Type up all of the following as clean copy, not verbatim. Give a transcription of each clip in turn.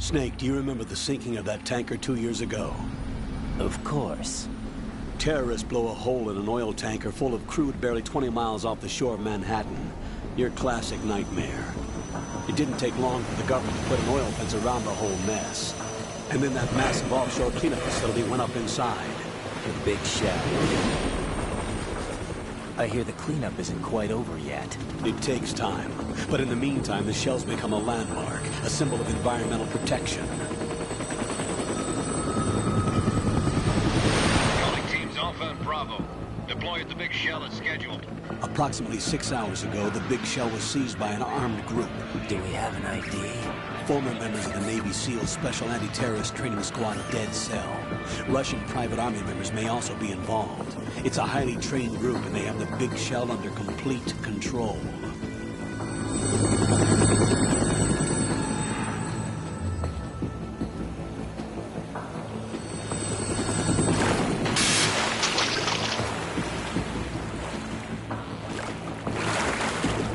Snake, do you remember the sinking of that tanker 2 years ago? Of course. Terrorists blow a hole in an oil tanker full of crude barely 20 miles off the shore of Manhattan. Your classic nightmare. It didn't take long for the government to put an oil fence around the whole mess. And then that massive offshore cleanup facility went up inside. The big shell. I hear the cleanup isn't quite over yet. It takes time. But in the meantime, the shell's become a landmark, a symbol of environmental protection. Calling teams Alpha and Bravo. Deploy at the big shell as scheduled. Approximately 6 hours ago, the big shell was seized by an armed group. Do we have an ID? Former members of the Navy SEAL Special Anti-Terrorist Training Squad Dead Cell. Russian private army members may also be involved. It's a highly trained group, and they have the big shell under complete control.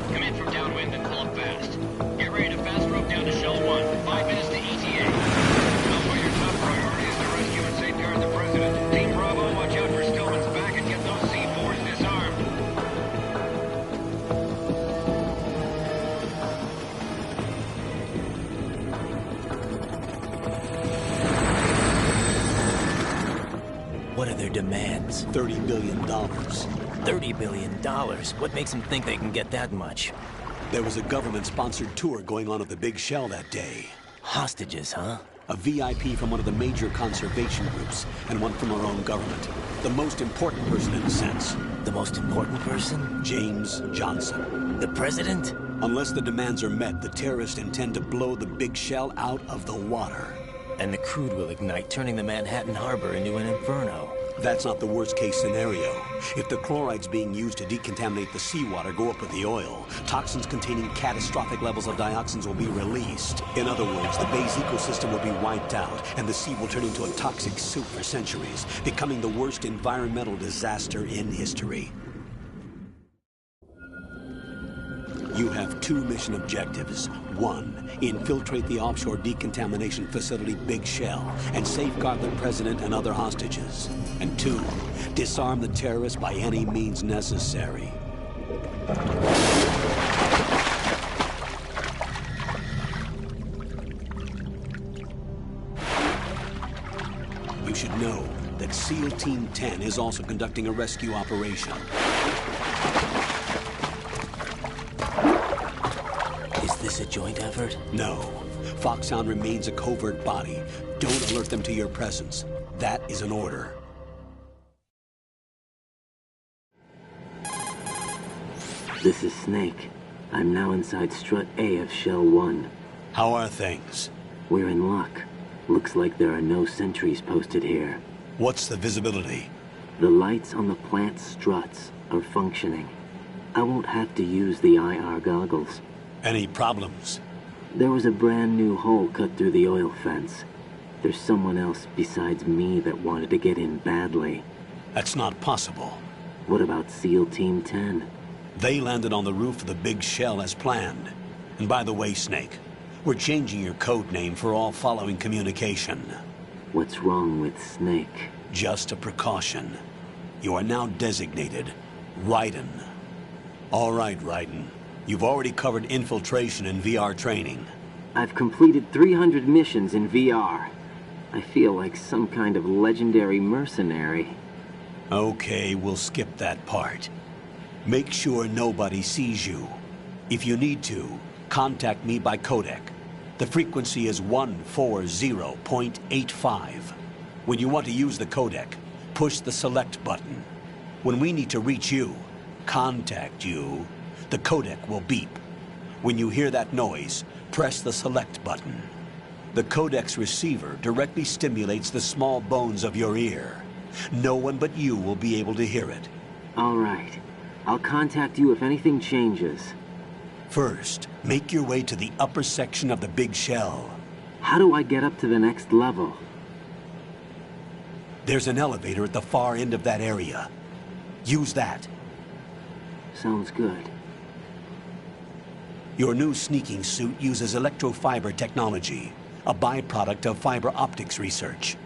Come in from downwind and pull up fast. Get ready to fast rope down to Shell 1. 5 minutes to ETA. Alpha, your top priority is to rescue and safeguard the President. Team Bravo, watch out for Stillman's back and get those C4s disarmed. What are their demands? $30 billion. $30 billion? What makes them think they can get that much? There was a government-sponsored tour going on at the big shell that day. Hostages, huh? A VIP from one of the major conservation groups, and one from our own government. The most important person in a sense. The most important person? James Johnson. The president? Unless the demands are met, the terrorists intend to blow the big shell out of the water. And the crude will ignite, turning the Manhattan Harbor into an inferno. That's not the worst-case scenario. If the chlorides being used to decontaminate the seawater go up with the oil, toxins containing catastrophic levels of dioxins will be released. In other words, the bay's ecosystem will be wiped out, and the sea will turn into a toxic soup for centuries, becoming the worst environmental disaster in history. You have 2 mission objectives. 1, infiltrate the offshore decontamination facility Big Shell and safeguard the president and other hostages. And 2, disarm the terrorists by any means necessary. You should know that SEAL Team 10 is also conducting a rescue operation. Is this a joint effort? No. Foxhound remains a covert body. Don't alert them to your presence. That is an order. This is Snake. I'm now inside Strut A of Shell 1. How are things? We're in luck. Looks like there are no sentries posted here. What's the visibility? The lights on the plant's struts are functioning. I won't have to use the IR goggles. Any problems? There was a brand new hole cut through the oil fence. There's someone else besides me that wanted to get in badly. That's not possible. What about SEAL Team 10? They landed on the roof of the Big Shell as planned. And by the way, Snake, we're changing your code name for all following communication. What's wrong with Snake? Just a precaution. You are now designated Raiden. All right, Raiden. You've already covered infiltration and VR training. I've completed 300 missions in VR. I feel like some kind of legendary mercenary. Okay, we'll skip that part. Make sure nobody sees you. If you need to, contact me by codec. The frequency is 140.85. When you want to use the codec, push the select button. When we need to reach you, contact you, the codec will beep. When you hear that noise, press the select button. The codec's receiver directly stimulates the small bones of your ear. No one but you will be able to hear it. All right. I'll contact you if anything changes. First, make your way to the upper section of the Big Shell. How do I get up to the next level? There's an elevator at the far end of that area. Use that. Sounds good. Your new sneaking suit uses electrofiber technology. a byproduct of fiber optics research.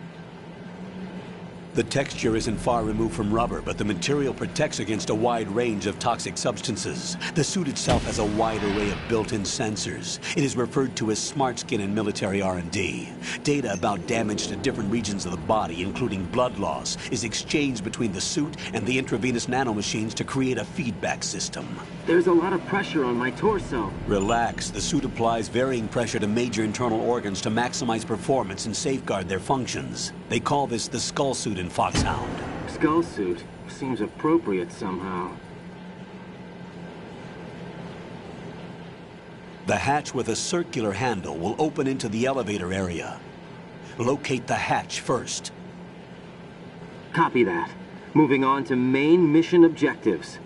The texture isn't far removed from rubber, but the material protects against a wide range of toxic substances. The suit itself has a wide array of built-in sensors. It is referred to as smart skin in military R&D. Data about damage to different regions of the body, including blood loss, is exchanged between the suit and the intravenous nanomachines to create a feedback system. There's a lot of pressure on my torso. Relax. The suit applies varying pressure to major internal organs to maximize performance and safeguard their functions. They call this the skull suit in Foxhound. Skull suit seems appropriate somehow. The hatch with a circular handle will open into the elevator area. Locate the hatch first. Copy that. Moving on to main mission objectives.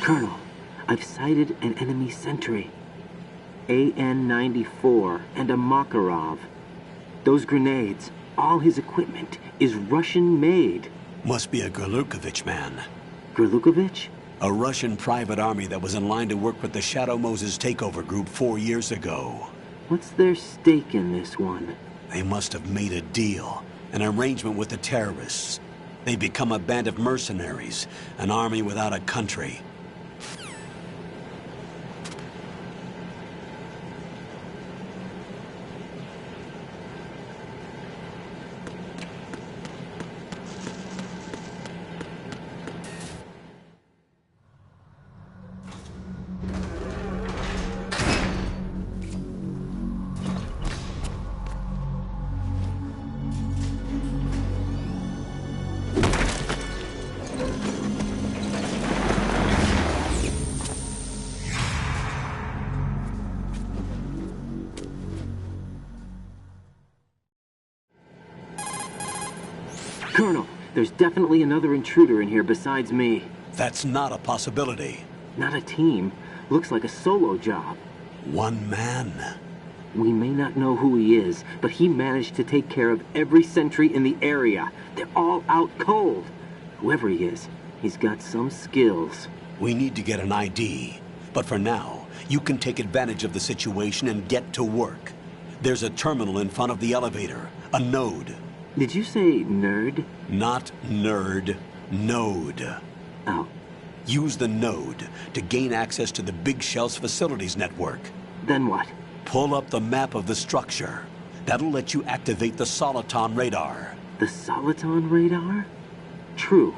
Colonel, I've sighted an enemy sentry. AN-94 and a Makarov. Those grenades, all his equipment, is Russian-made. Must be a Gorlukovich man. Gorlukovich? A Russian private army that was in line to work with the Shadow Moses takeover group 4 years ago. What's their stake in this one? They must have made a deal, an arrangement with the terrorists. They become a band of mercenaries, an army without a country. Colonel, there's definitely another intruder in here besides me. That's not a possibility. Not a team. Looks like a solo job. One man. We may not know who he is, but he managed to take care of every sentry in the area. They're all out cold. Whoever he is, he's got some skills. We need to get an ID. But for now, you can take advantage of the situation and get to work. There's a terminal in front of the elevator. A node. Did you say nerd? Not nerd. Node. Oh. Use the node to gain access to the Big Shell's facilities network. Then what? Pull up the map of the structure. That'll let you activate the Soliton radar. The Soliton radar? True.